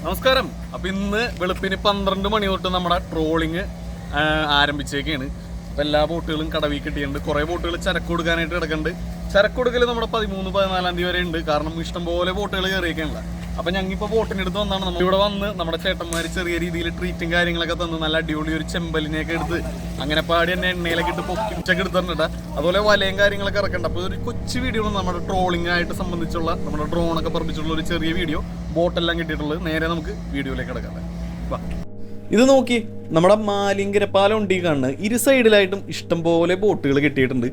നമസ്കാരം. അപ്പൊ ഇന്ന് വെളുപ്പിന് 12 മണി തൊട്ട് നമ്മുടെ ട്രോളിങ് ആരംഭിച്ചേക്കാണ്. അപ്പൊ എല്ലാ ബോട്ടുകളും കടവിൽ കിട്ടിയിട്ടുണ്ട്. കുറെ ബോട്ടുകൾ ചരക്ക് കൊടുക്കാനായിട്ട് കിടക്കുന്നുണ്ട്. ചരക്ക് കൊടുക്കൽ നമ്മുടെ 13-14 തീയതി വരെ ഉണ്ട്. കാരണം ഇഷ്ടംപോലെ ബോട്ടുകൾ കയറിയേക്കാനില്ല. അപ്പൊ ഞങ്ങിപ്പോ ബോട്ടിനെടുത്ത് വന്നാണ് നമ്മൾ ഇവിടെ വന്ന് നമ്മുടെ ചേട്ടന്മാർ ചെറിയ രീതിയിൽ ട്രീറ്റും കാര്യങ്ങളൊക്കെ തന്ന് നല്ല അടിപൊളി ഒരു ചെമ്പലിനെയൊക്കെ എടുത്ത് അങ്ങനെ പാടി തന്നെ എണ്ണയിലൊക്കെ ഇട്ട് പൊക്കിച്ചൊക്കെ എടുത്തിട്ടുണ്ട്. അതുപോലെ വലയും കാര്യങ്ങളൊക്കെ ഇറക്കണ്ട. അപ്പോൾ ഒരു കൊച്ചു വീഡിയോ നമ്മുടെ ട്രോളിംഗ് ആയിട്ട് സംബന്ധിച്ചുള്ള നമ്മുടെ ഡ്രോണൊക്കെ പറപ്പിച്ചിട്ടുള്ള ഒരു ചെറിയ വീഡിയോ ബോട്ടെല്ലാം കിട്ടിയിട്ടുള്ളത്. നേരെ നമുക്ക് വീഡിയോയിലേക്ക് കിടക്കാം. ഇത് നോക്കി, നമ്മുടെ മാലിങ്കര പാലം ഉണ്ടി കാണുന്നത് ഇരു സൈഡിലായിട്ടും ഇഷ്ടംപോലെ ബോട്ടുകൾ കിട്ടിയിട്ടുണ്ട്.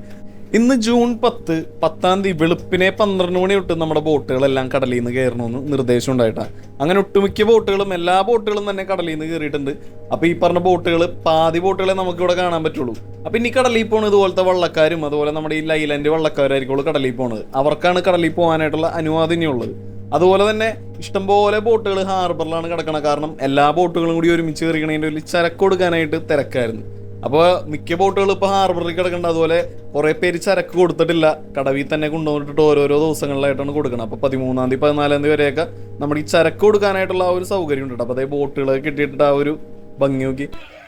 ഇന്ന് ജൂൺ 10 വെളുപ്പിനെ 12 മണി തൊട്ട് നമ്മുടെ ബോട്ടുകളെല്ലാം കടലിൽ നിന്ന് കയറണമെന്ന് നിർദ്ദേശം ഉണ്ടായിട്ടാണ്. അങ്ങനെ ഒട്ടുമിക്ക ബോട്ടുകളും എല്ലാ ബോട്ടുകളും തന്നെ കടലിൽ നിന്ന് കയറിയിട്ടുണ്ട്. അപ്പോൾ ഈ പറഞ്ഞ ബോട്ടുകൾ പാതി ബോട്ടുകളെ നമുക്ക് ഇവിടെ കാണാൻ പറ്റുള്ളൂ. അപ്പോൾ ഇനി കടലിൽ പോകുന്നത് ഇതുപോലത്തെ വള്ളക്കാരും അതുപോലെ നമ്മുടെ ഈ ലൈലൻഡ് വള്ളക്കാരായിരിക്കും കടലിൽ പോകുന്നത്. അവർക്കാണ് കടലിൽ പോകാനായിട്ടുള്ള അനുവാദം ഇനിയുള്ളത്. അതുപോലെ തന്നെ ഇഷ്ടംപോലെ ബോട്ടുകൾ ഹാർബറിലാണ് കിടക്കണം. കാരണം എല്ലാ ബോട്ടുകളും കൂടി ഒരുമിച്ച് കയറിക്കണതിൻ്റെ ഒരു ചരക്ക് കൊടുക്കാനായിട്ട് തിരക്കായിരുന്നു. അപ്പോൾ മിക്ക ബോട്ടുകളും ഇപ്പോൾ ഹാർബറിൽ കിടക്കേണ്ട. അതുപോലെ കുറേ പേര് ചരക്ക് കൊടുത്തിട്ടില്ല, കടവിൽ തന്നെ കൊണ്ടുവന്നിട്ട് ഓരോരോ ദിവസങ്ങളിലായിട്ടാണ് കൊടുക്കണം. അപ്പോൾ 13-ാം തീയതി 14-ാം തീയതി വരെയൊക്കെ നമ്മുടെ ഈ ചരക്ക് കൊടുക്കാനായിട്ടുള്ള ആ ഒരു സൗകര്യം ഉണ്ട്. അപ്പോൾ അതേ ബോട്ടുകളൊക്കെ കിട്ടിയിട്ട് ആ ഒരു ഭംഗി നോക്കി.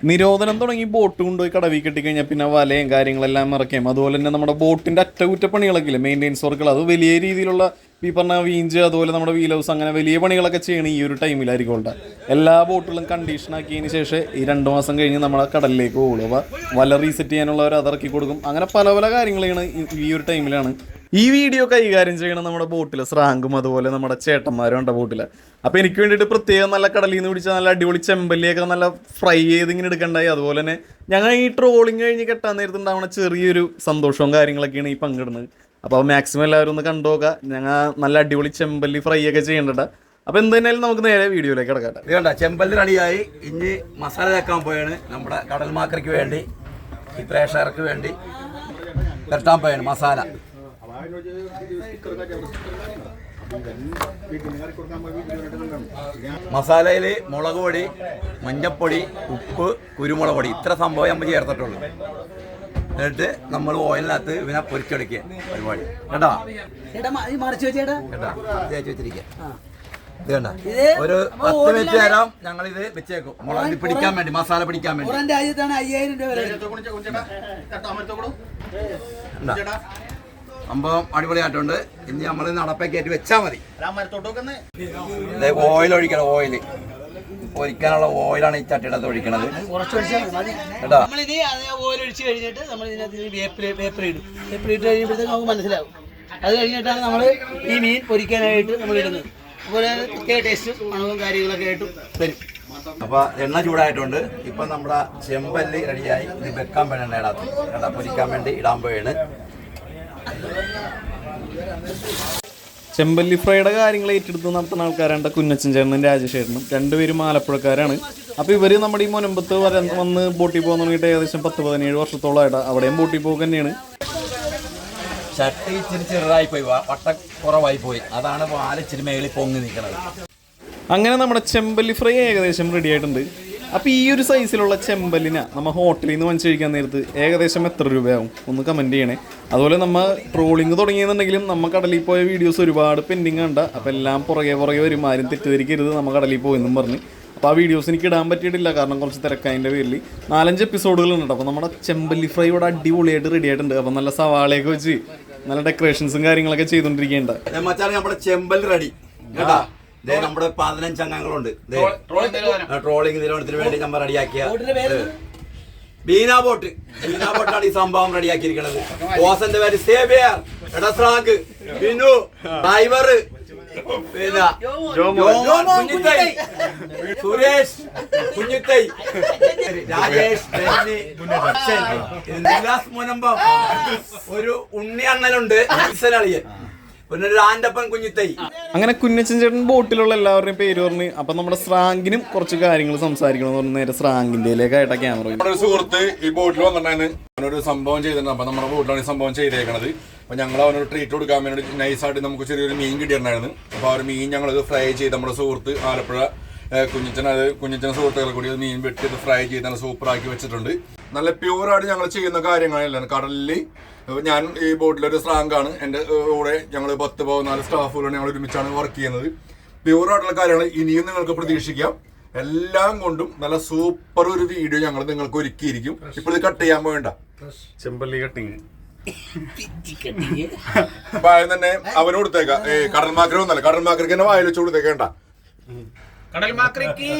നിരോധനം തുടങ്ങി ബോട്ട് കൊണ്ടുപോയി കടവിൽ കെട്ടിക്കഴിഞ്ഞാൽ പിന്നെ വലയും കാര്യങ്ങളെല്ലാം ഇറക്കാം. അതുപോലെ തന്നെ നമ്മുടെ ബോട്ടിൻ്റെ അറ്റകുറ്റപ്പണികളൊക്കെ ഇല്ലേ, മെയിൻ്റെനൻസ് വർക്കുകൾ, അത് വലിയ രീതിയിലുള്ള ഈ പറഞ്ഞ വീഞ്ച് അതുപോലെ നമ്മുടെ വീൽ ഹൗസ് അങ്ങനെ വലിയ പണികളൊക്കെ ചെയ്യണം ഈ ഒരു ടൈമിലായിരിക്കും. എല്ലാ ബോട്ടുകളും കണ്ടീഷൻ ആക്കിയതിന് ശേഷം ഈ 2 മാസം കഴിഞ്ഞ് നമ്മളെ കടലിലേക്ക് പോകുള്ളൂ. അപ്പോൾ വല റീസെറ്റ് ചെയ്യാനുള്ളവർ അതിറക്കി കൊടുക്കും. അങ്ങനെ പല പല കാര്യങ്ങളാണ് ഈ ഒരു ടൈമിലാണ്. ഈ വീഡിയോ കൈകാര്യം ചെയ്യണം നമ്മുടെ ബോട്ടിൽ സ്രാങ്കും അതുപോലെ നമ്മുടെ ചേട്ടന്മാരും ഉണ്ട് ബോട്ടിൽ. അപ്പോൾ എനിക്ക് വേണ്ടിയിട്ട് പ്രത്യേകം നല്ല കടലിൽ നിന്ന് പിടിച്ച നല്ല അടിപൊളി ചെമ്പല്ലിയൊക്കെ നല്ല ഫ്രൈ ചെയ്ത് ഇങ്ങനെ എടുക്കണ്ടായി. അതുപോലെ തന്നെ ഞങ്ങൾ ഈ ട്രോളിങ് കഴിഞ്ഞ് കെട്ടാൻ നേരത്തുണ്ടാവുന്ന ചെറിയൊരു സന്തോഷവും കാര്യങ്ങളൊക്കെയാണ് ഈ പങ്കിടുന്നത്. അപ്പോൾ മാക്സിമം എല്ലാവരും ഒന്ന് കണ്ടുപോക്കുക. ഞങ്ങൾ നല്ല അടിപൊളി ചെമ്പല്ലി ഫ്രൈ ഒക്കെ ചെയ്യേണ്ടത്. അപ്പോൾ എന്തായാലും നമുക്ക് നേരെ വീഡിയോയിലേക്ക് കിടക്കട്ടെ. ഇതുണ്ട ചെമ്പല്ലി റെഡിയായി. ഇനി മസാല തേക്കാൻ പോയാണ്. നമ്മുടെ കടൽ മാക്കറിക്ക് വേണ്ടി ഈ പ്രേക്ഷകർക്ക് വേണ്ടി തരട്ടാൻ പോയാണ് മസാല. മസാലയിൽ മുളക് പൊടി, മഞ്ഞപ്പൊടി, ഉപ്പ്, കുരുമുളക് പൊടി, ഇത്ര സംഭവം നമ്മൾ ചേർത്തിട്ടുള്ളൂ. എന്നിട്ട് നമ്മൾ ഓയിലിനകത്ത് ഇവനെ പൊരിച്ചെടുക്കുക പരിപാടി. കേട്ടാ തേച്ച് വെച്ചിരിക്കുക. ഇത് കണ്ട ഒരു 10 മിനിറ്റ് നേരം ഞങ്ങൾ ഇത് വെച്ചേക്കും മുളക് പിടിക്കാൻ വേണ്ടി, മസാല പിടിക്കാൻ വേണ്ടി. സംഭവം അടിപൊളിയായിട്ടുണ്ട്. ഇനി നമ്മൾ നടപ്പേക്കേറ്റ് വെച്ചാൽ മതി. ഓയിൽ ഒഴിക്കണം. ഓയിൽ പൊരിക്കാനുള്ള ഓയിലാണ് ഈ ചട്ടിയുടെ ഒഴിക്കണത്. മനസ്സിലാവും. അത് കഴിഞ്ഞിട്ടാണ് നമ്മൾ ഈ മീൻ പൊരിക്കാനായിട്ട് നമ്മൾ ഇടുന്നത്. അതുപോലെ പ്രത്യേക ടേസ്റ്റും മണവും കാര്യങ്ങളൊക്കെ ആയിട്ടും വരും. അപ്പൊ എണ്ണ ചൂടായിട്ടുണ്ട്. ഇപ്പൊ നമ്മുടെ ചെമ്പല്ലി റെഡിയായി. ഇത് വെക്കാൻ വേണ്ടി ഇടാത്ത പൊരിക്കാൻ വേണ്ടി ഇടാൻ പോയാണ്. ചെമ്പല്ലി ഫ്രൈയുടെ കാര്യങ്ങൾ ഏറ്റെടുത്ത് നടത്തുന്ന ആൾക്കാരാണ് കുഞ്ഞച്ചൻ ചേട്ടനും രാജശേഖരനും. രണ്ടുപേരും ആലപ്പുഴക്കാരാണ്. അപ്പോൾ ഇവർ നമ്മുടെ ഈ മുനമ്പത്ത് വന്ന് ബോട്ടിൽ പോകാൻ തുടങ്ങിയിട്ട് ഏകദേശം 10-17 വർഷത്തോളമായിട്ട് അവിടെയും ബോട്ടിൽ പോകുക തന്നെയാണ്. ചട്ടി ഇച്ചിരി ചെറുതായി പോയി, വട്ട കുറവായി പോയി. അതാണ് പാലിച്ചിരി മേളിൽ പൊങ്ങി നിൽക്കുന്നത്. അങ്ങനെ നമ്മുടെ ചെമ്പല്ലി ഫ്രൈ ഏകദേശം റെഡി ആയിട്ടുണ്ട്. അപ്പോൾ ഈ ഒരു സൈസിലുള്ള ചെമ്പല്ലിനെ നമ്മൾ ഹോട്ടലിൽ നിന്ന് വാങ്ങിച്ച് കഴിക്കാൻ നേരത്ത് ഏകദേശം എത്ര രൂപയാവും ഒന്ന് കമൻറ്റ് ചെയ്യണേ. അതുപോലെ നമ്മൾ ട്രോളിങ് തുടങ്ങിയെന്നുണ്ടെങ്കിലും നമ്മൾ കടലിൽ പോയ വീഡിയോസ് ഒരുപാട് പെൻഡിങ് ഉണ്ട്. അപ്പോൾ എല്ലാം പുറകെ വരും. ആരും തെറ്റിദ്ധരിക്കരുത് നമ്മൾ കടലിൽ പോയെന്നും പറഞ്ഞ്. അപ്പോൾ ആ വീഡിയോസ് എനിക്ക് ഇടാൻ പറ്റിയിട്ടില്ല, കാരണം കുറച്ച് തിരക്കായതിൻ്റെ പേരിൽ 4-5 എപ്പിസോഡുകളുണ്ട്. അപ്പോൾ നമ്മുടെ ചെമ്പല്ലി ഫ്രൈ ഇവിടെ അടിപൊളിയായിട്ട് റെഡി ആയിട്ടുണ്ട്. അപ്പോൾ നല്ല സവാളയൊക്കെ വെച്ച് നല്ല ഡെക്കറേഷൻസും കാര്യങ്ങളൊക്കെ ചെയ്തുകൊണ്ടിരിക്കേണ്ട നമ്മുടെ ചെമ്പല്ലി റെഡി കേട്ടാ. നമ്മുടെ 15 അംഗങ്ങളുണ്ട് ട്രോളിംഗ് നിരോധനത്തിന് വേണ്ടി നമ്മൾ റെഡിയാക്കിയ ബീന ബോട്ടാണ് ഈ സംഭവം റെഡിയാക്കിയിരിക്കുന്നത്. ബോസന്റെ പേര് സേവിയർ, എടസ്രാങ്ക്, ബിനു, ഡ്രൈവർ, പിന്നെ കുഞ്ഞിത്തൈ, സുരേഷ് കുഞ്ഞിത്തൈ, രാജേഷ്, മുനമ്പം, ഒരു ഉണ്ണി അണ്ണനുണ്ട്, അളിയൻ, പിന്നെ ഒരു ആൻഡപ്പൻ കുഞ്ഞിത്തൈ. അങ്ങനെ കുഞ്ഞച്ചൻ ചേട്ടൻ ബോട്ടിലുള്ള എല്ലാവരുടെയും പേര് പറഞ്ഞ് അപ്പൊ നമ്മുടെ സ്രാങ്കിനും കുറച്ച് കാര്യങ്ങൾ സംസാരിക്കണം പറഞ്ഞ് നേരെ സ്രാങ്കിന്റെയിലേക്കായിട്ടാ ക്യാമറ. നമ്മുടെ സുഹൃത്ത് ഈ ബോട്ടിൽ വന്നിട്ടുണ്ടായിരുന്നു. അവനൊരു സംഭവം ചെയ്തിട്ടുണ്ട്. അപ്പൊ നമ്മുടെ ബോട്ടിലാണ് ഈ സംഭവം ചെയ്തേക്കണത്. അപ്പൊ ഞങ്ങൾ അവനൊരു ട്രീറ്റ് കൊടുക്കാൻ വേണ്ടി നൈസായിട്ട് നമുക്ക് ചെറിയൊരു മീൻ കിട്ടിയിട്ടുണ്ടായിരുന്നു. അപ്പൊ ആ ഒരു മീൻ ഞങ്ങളത് ഫ്രൈ ചെയ്ത് നമ്മുടെ സുഹൃത്ത് ആലപ്പുഴ കുഞ്ഞച്ചൻ സുഹൃത്തുക്കളെ കൂടി മീൻ വെട്ടി ഫ്രൈ ചെയ്ത് നല്ല സൂപ്പറാക്കി വെച്ചിട്ടുണ്ട്. നല്ല പ്യൂറായിട്ട് ഞങ്ങൾ ചെയ്യുന്ന കാര്യങ്ങളെല്ലാം കടലിൽ ഞാൻ ഈ ബോട്ടിലൊരു സ്രാങ്കാണ്. എൻ്റെ കൂടെ ഞങ്ങൾ 10-14 സ്റ്റാഫുകളാണ് ഞങ്ങൾ ഒരുമിച്ചാണ് വർക്ക് ചെയ്യുന്നത്. പ്യൂർ ആയിട്ടുള്ള കാര്യങ്ങൾ ഇനിയും നിങ്ങൾക്ക് പ്രതീക്ഷിക്കാം. എല്ലാം കൊണ്ടും നല്ല സൂപ്പർ ഒരു വീഡിയോ ഞങ്ങൾ നിങ്ങൾക്ക് ഒരുക്കിയിരിക്കും. ഇപ്പോൾ ഇത് കട്ട് ചെയ്യാൻ വേണ്ട ചെമ്പല്ലി കട്ടിങ് അപ്പൊ ആദ്യം തന്നെ അവന് കൊടുത്തേക്കാം. കടൽ മാക്കര ഒന്നല്ല, കടൽ മാക്കർക്ക് തന്നെ വായിൽ വെച്ച് കൊടുത്തേക്കേണ്ട. കടൽ മാക്രിക്ക്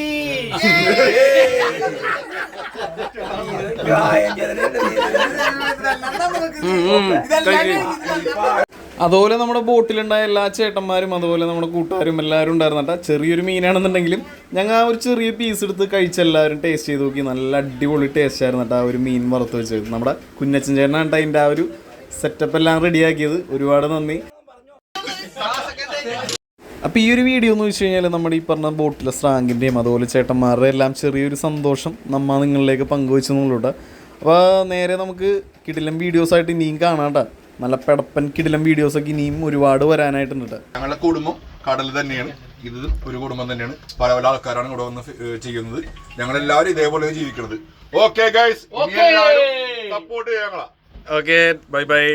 അതുപോലെ നമ്മുടെ ബോട്ടിലുണ്ടായ എല്ലാ ചേട്ടന്മാരും അതുപോലെ നമ്മുടെ കൂട്ടുകാരും എല്ലാവരും ഉണ്ടായിരുന്നു കേട്ടോ. ചെറിയൊരു മീനാണെന്നുണ്ടെങ്കിലും ഞങ്ങൾ ആ ഒരു ചെറിയ പീസ് എടുത്ത് കഴിച്ച് എല്ലാവരും ടേസ്റ്റ് ചെയ്ത് നോക്കി. നല്ല അടിപൊളി ടേസ്റ്റ് ആയിരുന്നു കേട്ടോ ആ ഒരു മീൻ വറുത്ത് വെച്ചത്. നമ്മുടെ കുഞ്ഞച്ചൻ ചേട്ടനാണ് കേട്ടോ അതിൻ്റെ ആ ഒരു സെറ്റപ്പ് എല്ലാം റെഡിയാക്കിയത്. ഒരുപാട് നന്ദി. അപ്പോൾ ഈ ഒരു വീഡിയോ എന്ന് വെച്ച് കഴിഞ്ഞാൽ നമ്മുടെ ഈ പറഞ്ഞ ബോട്ടിലെ സ്രാങ്കിൻ്റെയും അതുപോലെ ചേട്ടന്മാരുടെ എല്ലാം ചെറിയൊരു സന്തോഷം നമ്മ നിങ്ങളിലേക്ക് പങ്കുവെച്ചെന്നുള്ളൂട്ടോ. അപ്പോൾ നേരെ നമുക്ക് കിടിലം വീഡിയോസായിട്ട് ഇനിയും കാണാം കേട്ടോ. നല്ല പെടപ്പൻ കിടിലം വീഡിയോസൊക്കെ ഇനിയും ഒരുപാട് വരാനായിട്ടുണ്ട് കേട്ടോ. ഞങ്ങളുടെ കുടുംബം കടൽ തന്നെയാണ്. ഇത് ഒരു കുടുംബം തന്നെയാണ്. പല പല ആൾക്കാരാണ് ഇവിടെ വന്ന് ചെയ്യുന്നത്. ഞങ്ങളെല്ലാവരും ഇതേപോലെ ജീവിക്കുന്നത്. ഓക്കെ ഗൈസ്, സപ്പോർട്ട് ചെയ്യാം. Okay, bye bye.